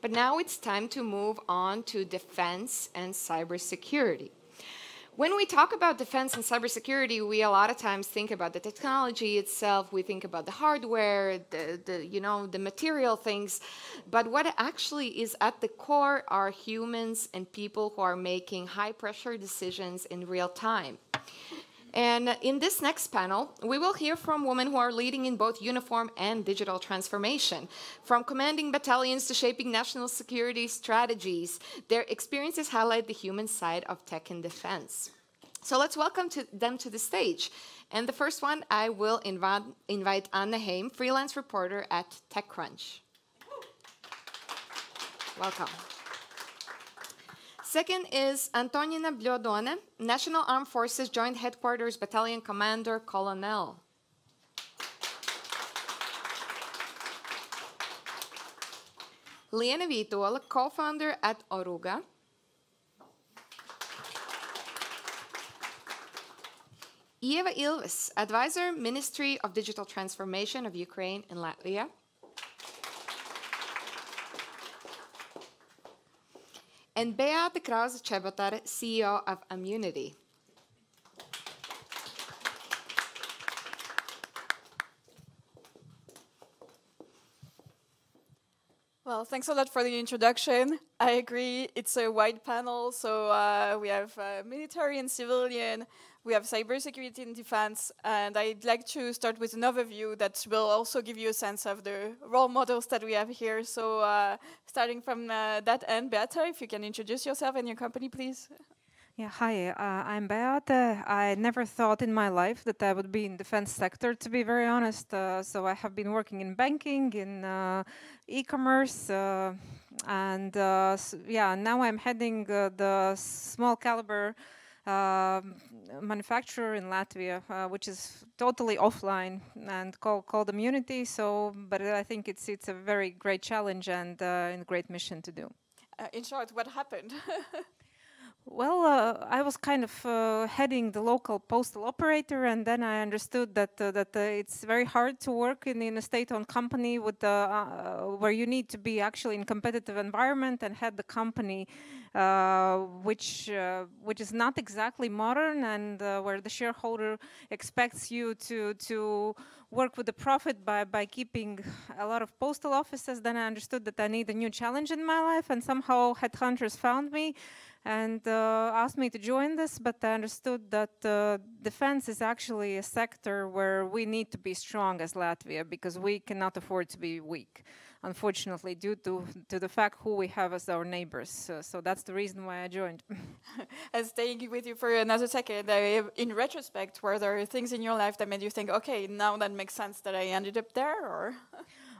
But now it's time to move on to defense and cybersecurity. When we talk about defense and cybersecurity, we a lot of times think about the technology itself. We think about the hardware, the material things. But what actually is at the core are humans and people who are making high pressure decisions in real time. And in this next panel, we will hear from women who are leading in both uniform and digital transformation. From commanding battalions to shaping national security strategies, their experiences highlight the human side of tech and defense. So let's welcome them to the stage. And the first one, I will invite Anne Heim, freelance reporter at TechCrunch. Welcome. Second is Antonina Bliodone, National Armed Forces Joint Headquarters Battalion Commander, Colonel. Liene Vituola, co-founder at Oruga. Eva Ilves, advisor, Ministry of Digital Transformation of Ukraine and Latvia. And Beate Krause-Chebotar, CEO of Immunity. Well, thanks a lot for the introduction. I agree, it's a wide panel, so we have military and civilian, we have cybersecurity and defense, and I'd like to start with an overview that will also give you a sense of the role models that we have here. So starting from that end, Beata, if you can introduce yourself and your company, please. Yeah, hi, I'm Beate. I never thought in my life that I would be in defense sector, to be very honest. So I have been working in banking, in e-commerce, and yeah, now I'm heading the small caliber manufacturer in Latvia, which is totally offline and called Immunity. So, but I think it's a very great challenge and a great mission to do. In short, what happened? Well, I was kind of heading the local postal operator, and then I understood that it's very hard to work in a state-owned company with where you need to be actually in competitive environment and head the company, which is not exactly modern, and where the shareholder expects you to work with the profit by keeping a lot of postal offices. Then I understood that I need a new challenge in my life, and somehow headhunters found me and asked me to join this, but I understood that defense is actually a sector where we need to be strong as Latvia, because we cannot afford to be weak, unfortunately, due to the fact who we have as our neighbors. So that's the reason why I joined. And staying with you for another second, in retrospect, were there things in your life that made you think, okay, now that makes sense that I ended up there, or?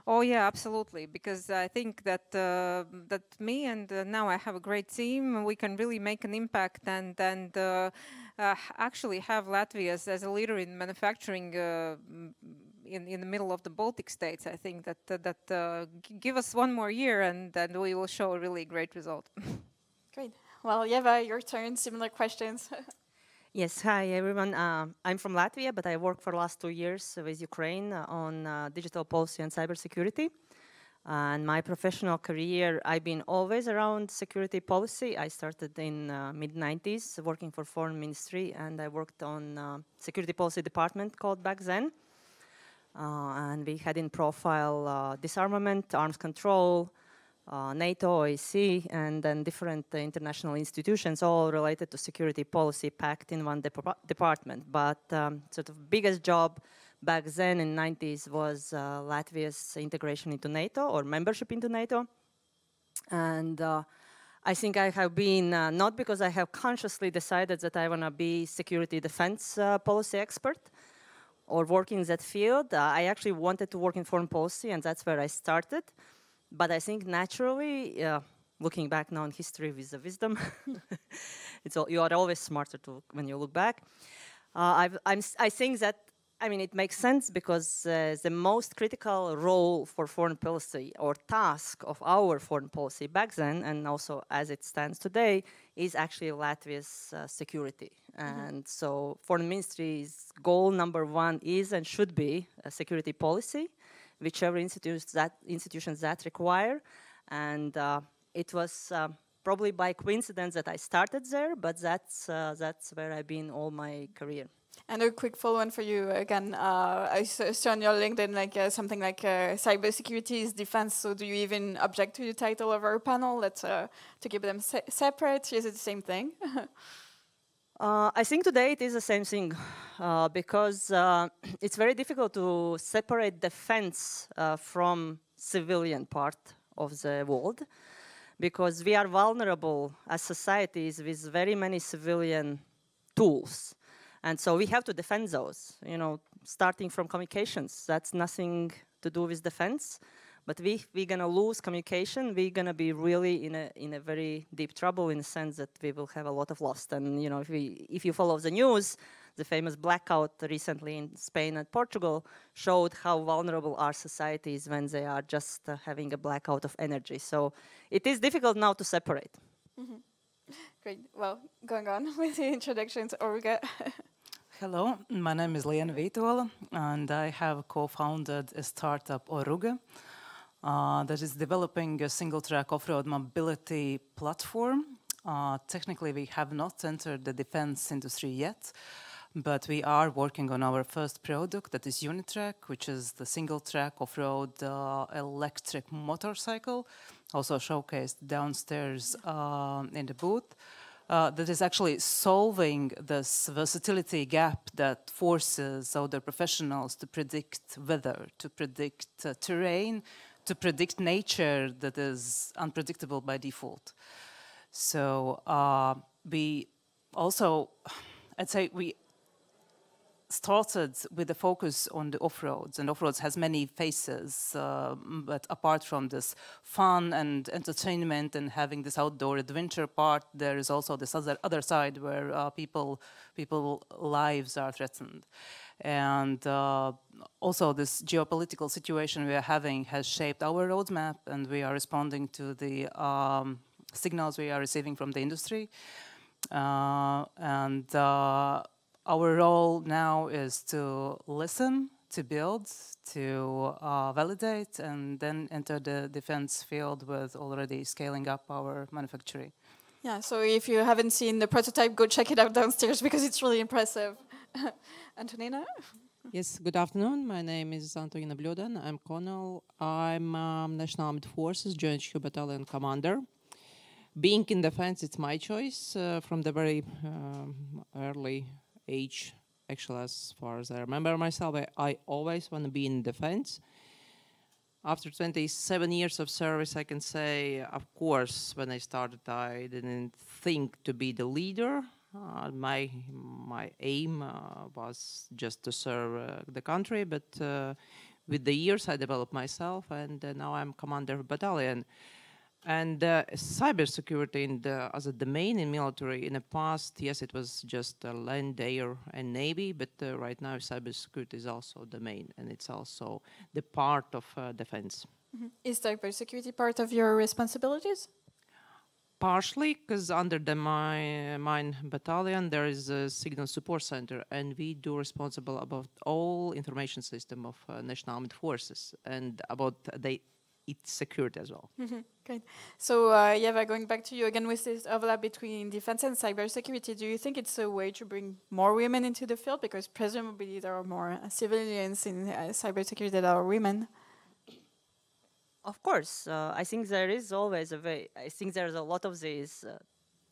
Oh yeah, absolutely. Because I think that that me and now I have a great team. We can really make an impact and actually have Latvia as a leader in manufacturing in the middle of the Baltic states. I think that give us one more year and then we will show a really great result. Great. Well, Yeva, your turn. Similar questions. Yes, hi everyone. I'm from Latvia, but I worked for the last 2 years with Ukraine on digital policy and cybersecurity. And my professional career, I've been always around security policy. I started in mid-90s working for Foreign Ministry, and I worked on security policy department called back then. And we had in profile disarmament, arms control, NATO, OEC, and then different international institutions, all related to security policy packed in one department. But sort of biggest job back then in 90s was Latvia's integration into NATO or membership into NATO. And I think I have been, not because I have consciously decided that I want to be security defense policy expert or work in that field. I actually wanted to work in foreign policy, and that's where I started. But I think naturally, looking back now in history with the wisdom, you are always smarter when you look back. I think that, I mean, it makes sense because the most critical role for foreign policy or task of our foreign policy back then, and also as it stands today, is actually Latvia's security. And so foreign ministry's goal number one is and should be a security policy, whichever institutions that require. And it was probably by coincidence that I started there, but that's where I've been all my career. And a quick follow-on for you again. I saw on your LinkedIn like something like cybersecurity is defense. So do you even object to the title of our panel? Let's to keep them separate. Is it the same thing? I think today it is the same thing because it's very difficult to separate defense from civilian part of the world, because we are vulnerable as societies with very many civilian tools. And so we have to defend those, you know, starting from communications. That's nothing to do with defense. But we're going to lose communication. We're going to be really in a very deep trouble, in the sense that we will have a lot of loss. And you know, if you follow the news, the famous blackout recently in Spain and Portugal showed how vulnerable our societies when they are just having a blackout of energy. So it is difficult now to separate. Mm-hmm. Great. Well, going on with the introductions, Olga. Hello, my name is Liana Vitola, and I have co-founded a startup, Oruga, that is developing a single-track off-road mobility platform. Technically, we have not entered the defense industry yet, but we are working on our first product, that is Unitrack, which is the single-track off-road electric motorcycle, also showcased downstairs in the booth. That is actually solving this versatility gap that forces other professionals to predict weather, to predict terrain, to predict nature that is unpredictable by default. So we also, I'd say we started with a focus on the off-roads, and off-roads has many faces, but apart from this fun and entertainment and having this outdoor adventure part, there is also this other side where people lives are threatened. And also this geopolitical situation we are having has shaped our roadmap, and we are responding to the signals we are receiving from the industry. Our role now is to listen, to build, to validate, and then enter the defense field with already scaling up our manufacturing. Yeah, so if you haven't seen the prototype, go check it out downstairs because it's really impressive. Antonina? Yes, good afternoon. My name is Antonina Bludan. I'm Colonel. I'm National Armed Forces Joint Chief Battalion Commander. Being in defense, it's my choice from the very early age. Actually, as far as I remember myself, I always want to be in defense. After 27 years of service, I can say, of course, when I started, I didn't think to be the leader. My aim was just to serve the country, but with the years, I developed myself, and now I'm commander of battalion. And cybersecurity as a domain in military, in the past, yes, it was just land, air, and navy, but right now cybersecurity is also a domain, and it's also the part of defense. Mm-hmm. Is cybersecurity part of your responsibilities? Partially, because under the mine battalion, there is a signal support center, and we do responsible about all information system of National Armed Forces and about its security as well. Mm-hmm. Great. So, Yeva, going back to you again with this overlap between defense and cybersecurity, do you think it's a way to bring more women into the field? Because presumably there are more civilians in cybersecurity that are women. Of course, I think there is always a way. I think there's a lot of these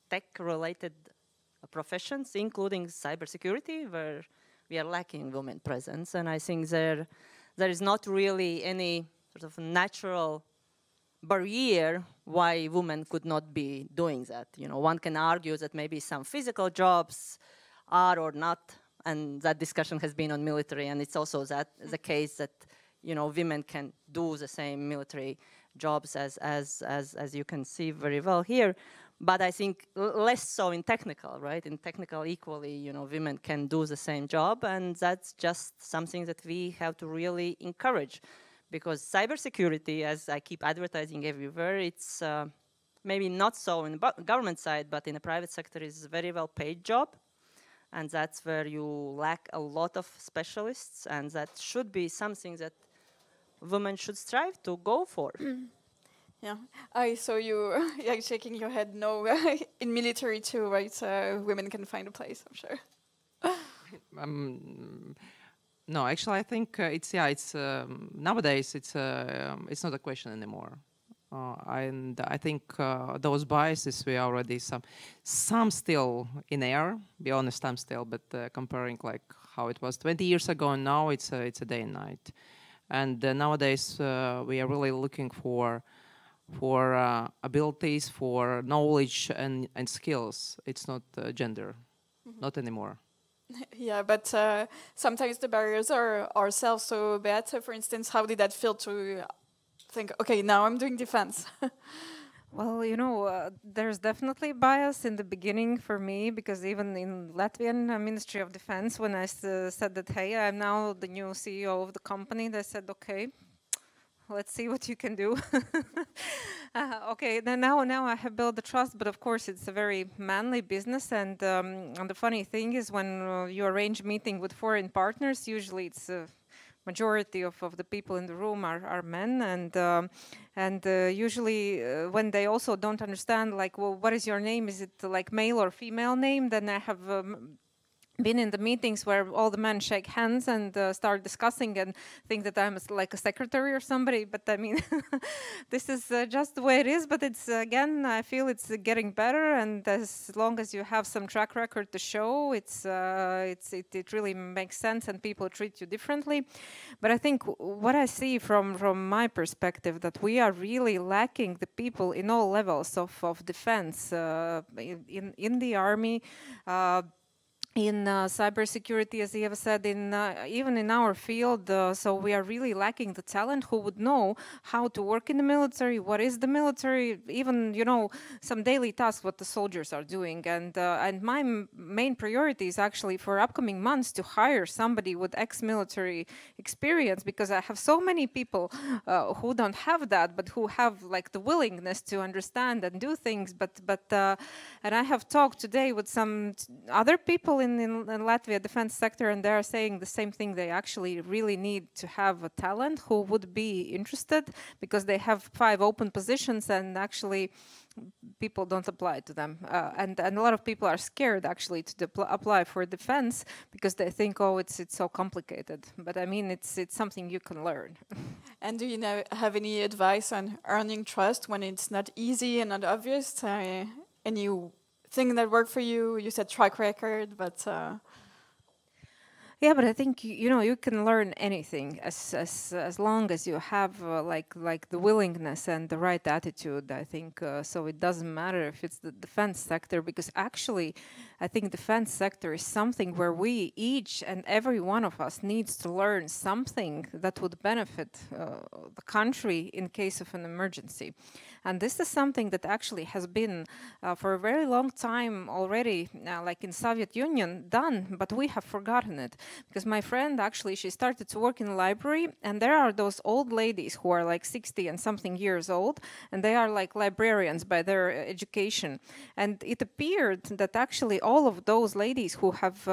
tech-related professions, including cybersecurity, where we are lacking women presence. And I think there is not really any sort of natural barrier why women could not be doing that. You know, one can argue that maybe some physical jobs are or not, and that discussion has been on military, and it's also that the case that, you know, women can do the same military jobs as you can see very well here. But I think less so in technical, right? In technical equally, you know, women can do the same job, and that's just something that we have to really encourage. Because cybersecurity, as I keep advertising everywhere, it's maybe not so in the government side, but in the private sector is a very well-paid job. And that's where you lack a lot of specialists, and that should be something that women should strive to go for. Yeah, I saw you like shaking your head. No, in military too, right? Women can find a place, I'm sure. Um, no, actually, I think it's nowadays it's not a question anymore. And I think those biases we already some still in air. Be honest, I'm still, but comparing like how it was 20 years ago and now, it's a day and night. And nowadays we are really looking for abilities, for knowledge and skills. It's not gender, not anymore. Yeah, but sometimes the barriers are ourselves. So, Beate, for instance, how did that feel to think, okay, now I'm doing defense? Well, there's definitely bias in the beginning for me because even in Latvian Ministry of Defense, when I said that, hey, I'm now the new CEO of the company, they said, okay, let's see what you can do. Okay, then now I have built the trust, but of course it's a very manly business, and the funny thing is when you arrange meeting with foreign partners, usually it's majority of the people in the room are men, and usually when they also don't understand, like, well, what is your name? Is it like male or female name? Then I have been in the meetings where all the men shake hands and start discussing and think that I'm like a secretary or somebody. But I mean, this is just the way it is. But it's again, I feel it's getting better. And as long as you have some track record to show, it really makes sense and people treat you differently. But I think what I see from my perspective that we are really lacking the people in all levels of defense in the army. In cybersecurity, as Eva said, even in our field, so we are really lacking the talent who would know how to work in the military, what is the military, even some daily tasks what the soldiers are doing. And my main priority is actually for upcoming months to hire somebody with ex-military experience, because I have so many people who don't have that, but who have like the willingness to understand and do things. And I have talked today with some other people in Latvia defense sector, and they are saying the same thing. They actually really need to have a talent who would be interested, because they have 5 open positions and actually people don't apply to them. And a lot of people are scared actually to apply for defense because they think, oh, it's so complicated. But I mean, it's something you can learn. And do you have any advice on earning trust when it's not easy and not obvious? Any thing that worked for you? You said track record, but yeah, but I think you can learn anything as long as you have like the willingness and the right attitude. I think so. It doesn't matter if it's the defense sector, because actually, I think defense sector is something where we each and every one of us needs to learn something that would benefit the country in case of an emergency. And this is something that actually has been for a very long time already, like in Soviet Union, done, but we have forgotten it. Because my friend actually, she started to work in a library, and there are those old ladies who are like 60 and something years old, and they are like librarians by their education. And it appeared that actually all of those ladies who have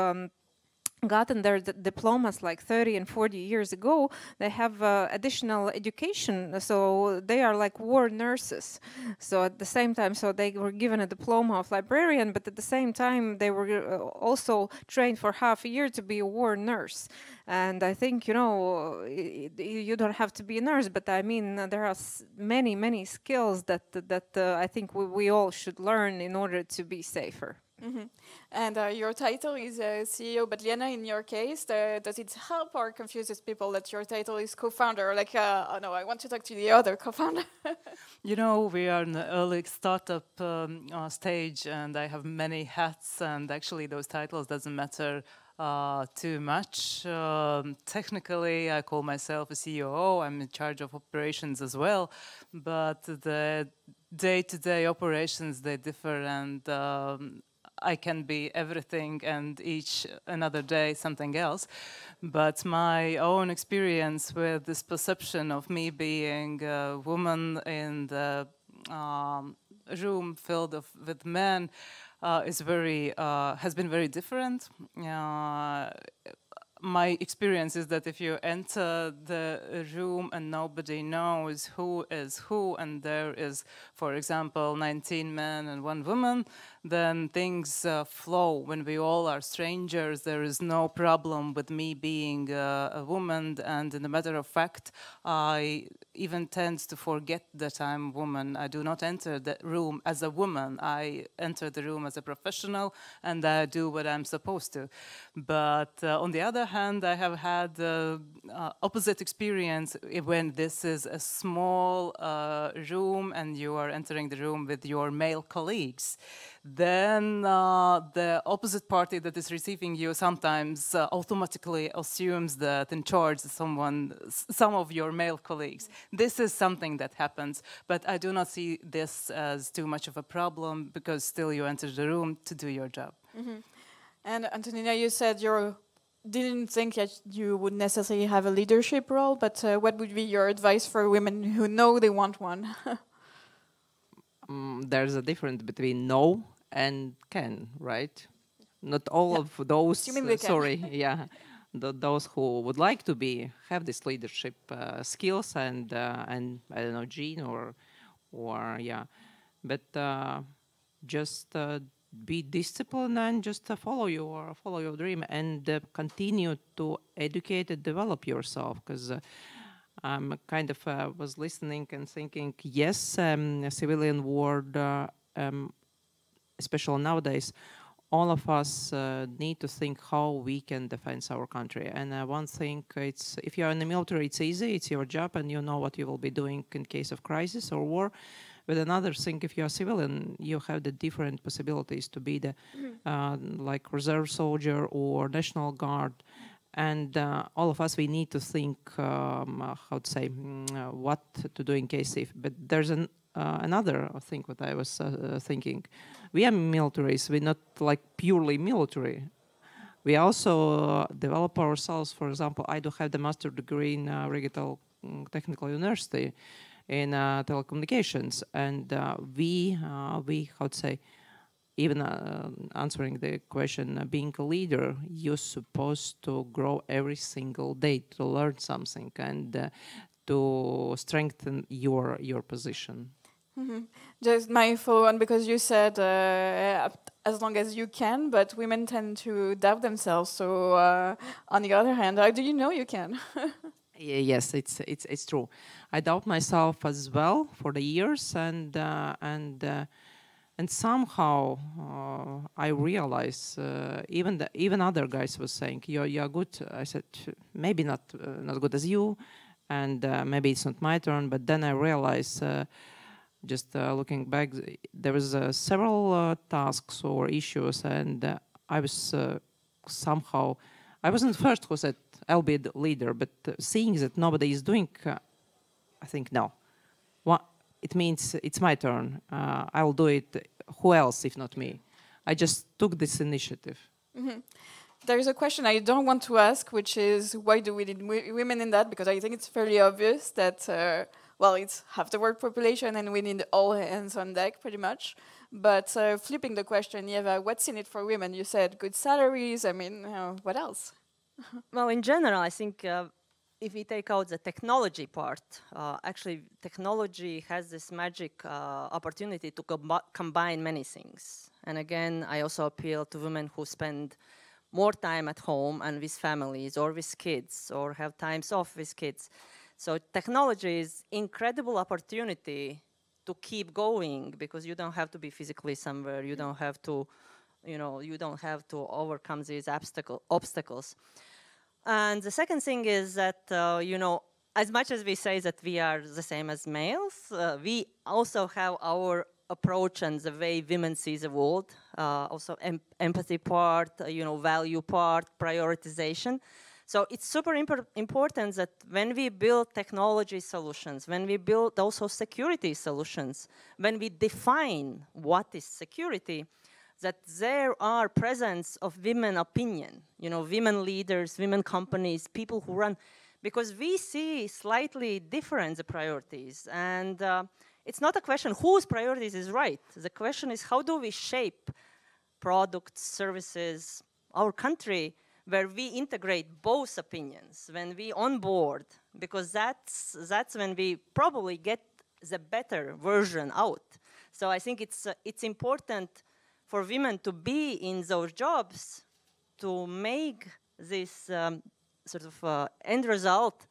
gotten their diplomas like 30 and 40 years ago, they have additional education, so they are like war nurses. So at the same time, so they were given a diploma of librarian, but at the same time they were also trained for half a year to be a war nurse. And I think you don't have to be a nurse, but I mean there are many skills that I think we all should learn in order to be safer. Mm-hmm. And your title is CEO, but Liana, in your case, does it help or confuses people that your title is co-founder? Like, oh no, I want to talk to the other co-founder. We are in the early startup stage, and I have many hats, and actually those titles doesn't matter too much. Technically, I call myself a COO. I'm in charge of operations as well, but the day-to-day operations, they differ, and I can be everything and each another day something else. But my own experience with this perception of me being a woman in the room filled with men has been very different. my experience is that if you enter the room and nobody knows who is who, and there is, for example, 19 men and 1 woman, then things flow. When we all are strangers, there is no problem with me being a woman, and in a matter of fact, I even tend to forget that I'm a woman. I do not enter the room as a woman. I enter the room as a professional, and I do what I'm supposed to. But on the other hand, I have had opposite experience when this is a small room and you are entering the room with your male colleagues. Then the opposite party that is receiving you sometimes automatically assumes that in charge is some of your male colleagues. This is something that happens, but I do not see this as too much of a problem, because still you enter the room to do your job. Mm-hmm. And Antonina, you said you didn't think that you would necessarily have a leadership role, but what would be your advice for women who know they want one? There's a difference between no and can, right? Not all of those, Assuming they can. sorry, yeah, those who would like to have this leadership skills and I don't know, gene or yeah, but just be disciplined and just follow your dream and continue to educate and develop yourself, because I'm kind of was listening and thinking, yes, civilian world, especially nowadays, all of us need to think how we can defend our country. And one thing, it's if you're in the military, it's easy, it's your job, and you know what you will be doing in case of crisis or war. But another thing, if you're a civilian, you have the different possibilities to be the like reserve soldier or National Guard. And all of us, we need to think, how to say, what to do in case if. But there's another thing what I was thinking. We are militaries, we're not like purely military. We also develop ourselves. For example, I do have the master degree in Regional Technical University in telecommunications, and we how to say, even answering the question, being a leader, you're supposed to grow every single day to learn something and to strengthen your position. Mm-hmm. Just my follow-on, because you said as long as you can, but women tend to doubt themselves. So on the other hand, how do you know you can? Yes, it's true. I doubt myself as well for the years, and somehow I realize even other guys was saying you're good. I said maybe not good as you, and maybe it's not my turn. But then I realized, just looking back, there was several tasks or issues, and I was somehow, I wasn't the first who said I'll be the leader, but seeing that nobody is doing, I think no. It means it's my turn. I'll do it. Who else if not me? I just took this initiative. Mm-hmm. There's a question I don't want to ask, which is why do we need women in that? Because I think it's fairly obvious that, well, it's half the world population and we need all hands on deck pretty much. But flipping the question, Eva, what's in it for women? You said good salaries. I mean, what else? Well, in general, I think if we take out the technology part, actually technology has this magic opportunity to combine many things. And again, I also appeal to women who spend more time at home and with families or with kids or have times off with kids. So technology is incredible opportunity to keep going, because you don't have to be physically somewhere. You don't have to, you don't have to overcome these obstacles. And the second thing is that, as much as we say that we are the same as males, we also have our approach and the way women see the world, also empathy part, value part, prioritization. So it's super important that when we build technology solutions, when we build also security solutions, when we define what is security, that there are presence of women opinion, women leaders, women companies, people who run, because we see slightly different the priorities. And it's not a question whose priorities is right. The question is how do we shape products, services, our country where we integrate both opinions, when we onboard, because that's when we probably get the better version out. So I think it's important for women to be in those jobs to make this sort of end result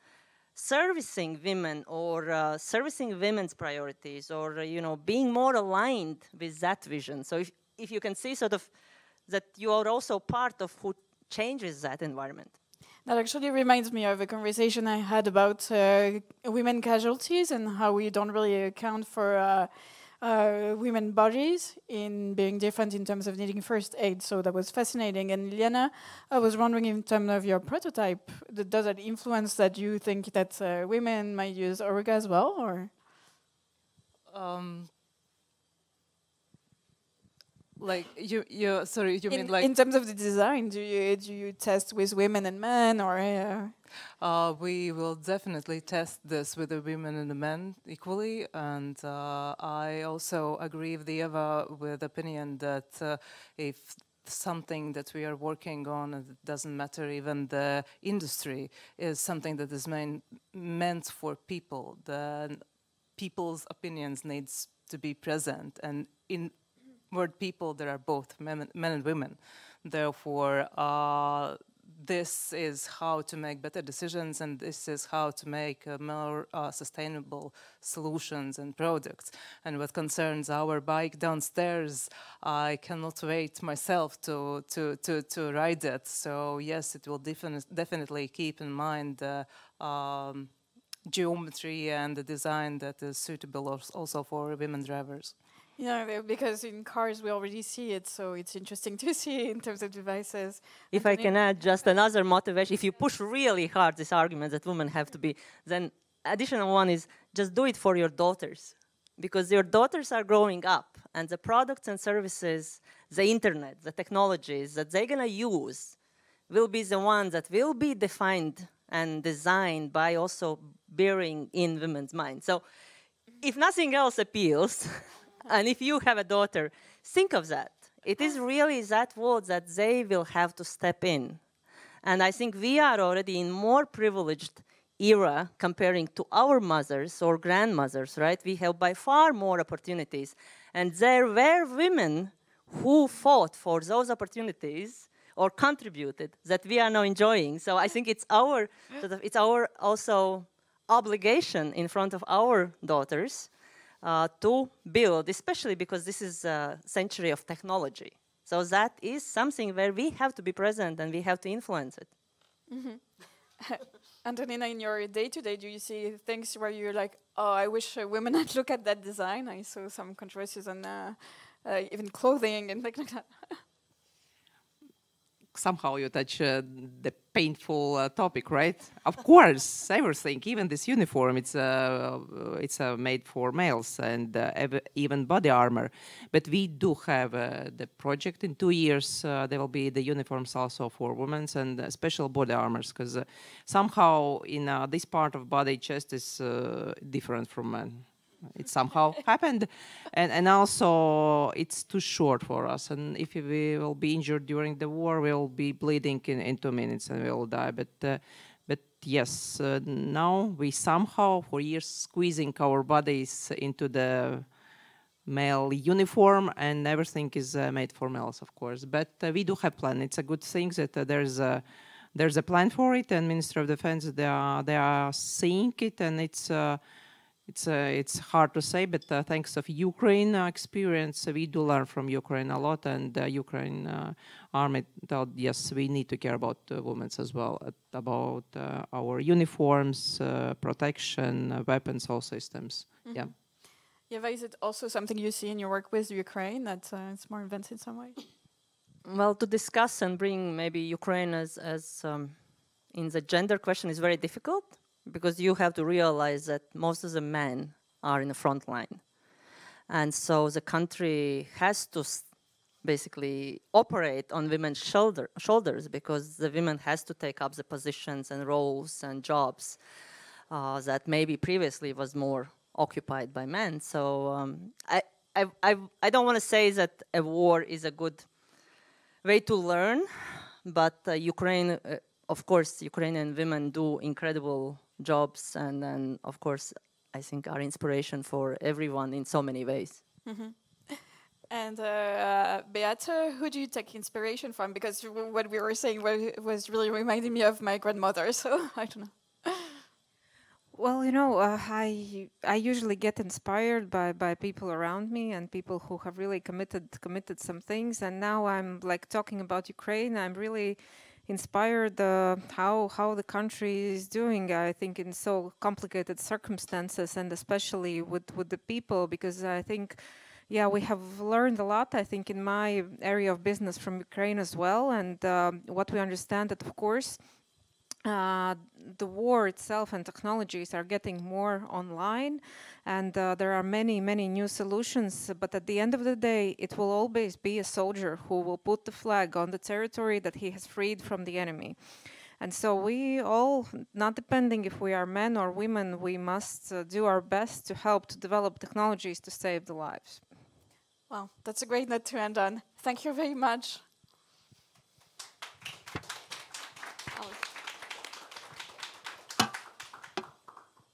servicing women or servicing women's priorities or being more aligned with that vision. So if you can see sort of that you are also part of who changes that environment. That actually reminds me of a conversation I had about women casualties and how we don't really account for women bodies in being different in terms of needing first aid. So that was fascinating. And Liana, I was wondering in terms of your prototype, does that influence that you think that women might use Oruga as well, or? Like sorry, you mean like in terms of the design? Do you test with women and men, or? We will definitely test this with the women and the men equally, and I also agree with Eva with the opinion that if something that we are working on, and it doesn't matter even the industry, is something that is meant for people, then people's opinions needs to be present, and in word people, there are both men and women. Therefore, this is how to make better decisions, and this is how to make more sustainable solutions and products. And what concerns our bike downstairs, I cannot wait myself to ride it. So yes, it will definitely keep in mind the geometry and the design that is suitable also for women drivers. Yeah, because in cars we already see it, so it's interesting to see in terms of devices. If I can add just another motivation, if you push really hard this argument that women have to be, then additional one is just do it for your daughters. Because your daughters are growing up, and the products and services, the internet, the technologies that they're gonna use will be the ones that will be defined and designed by also bearing in women's minds. So if nothing else appeals, and if you have a daughter, think of that. It is really that world that they will have to step in. And I think we are already in more privileged era comparing to our mothers or grandmothers, right? We have by far more opportunities. And there were women who fought for those opportunities or contributed that we are now enjoying. So I think it's our also obligation in front of our daughters to build, especially because this is a century of technology. So that is something where we have to be present and we have to influence it. Mm-hmm. Antonina, in your day-to-day, do you see things where you're like, oh, I wish women had looked at that design? I saw some controversies on even clothing and things like that. Somehow you touch the painful topic, right? Of course, everything, even this uniform, it's made for males, and even body armor. But we do have the project in 2 years. There will be the uniforms also for women and special body armors, because somehow in this part of body, chest is different from men. It somehow happened, and also it's too short for us, and if we will be injured during the war, we'll be bleeding in 2 minutes and we'll die. But yes, now we somehow for years squeezing our bodies into the male uniform, and everything is made for males, of course. But we do have plan. It's a good thing that there's a plan for it, and Ministry of Defense, they are seeing it, and it's hard to say, but thanks of Ukraine experience, we do learn from Ukraine a lot, and Ukraine army thought, yes, we need to care about women as well, about our uniforms, protection, weapons, all systems. Mm-hmm. Yeah. Eva, is it also something you see in your work with Ukraine that it's more advanced in some way? Well, to discuss and bring maybe Ukraine as in the gender question is very difficult, because you have to realize that most of the men are in the front line. And so the country has to basically operate on women's shoulders, because the women has to take up the positions and roles and jobs that maybe previously was more occupied by men. So I don't want to say that a war is a good way to learn, but Ukraine, of course, Ukrainian women do incredible jobs, and then, of course, I think are inspiration for everyone in so many ways. And Beate, who do you take inspiration from? Because what we were saying was really reminding me of my grandmother, so I don't know. Well, you know, I usually get inspired by people around me and people who have really committed some things. And now I'm like talking about Ukraine. I'm really inspired how the country is doing. I think in so complicated circumstances, and especially with the people, because I think, yeah, we have learned a lot. I think in my area of business from Ukraine as well, and what we understand that of course. The war itself and technologies are getting more online, and there are many new solutions, but at the end of the day it will always be a soldier who will put the flag on the territory that he has freed from the enemy. And so we all, not depending if we are men or women, we must do our best to help to develop technologies to save the lives. Well, that's a great note to end on. Thank you very much.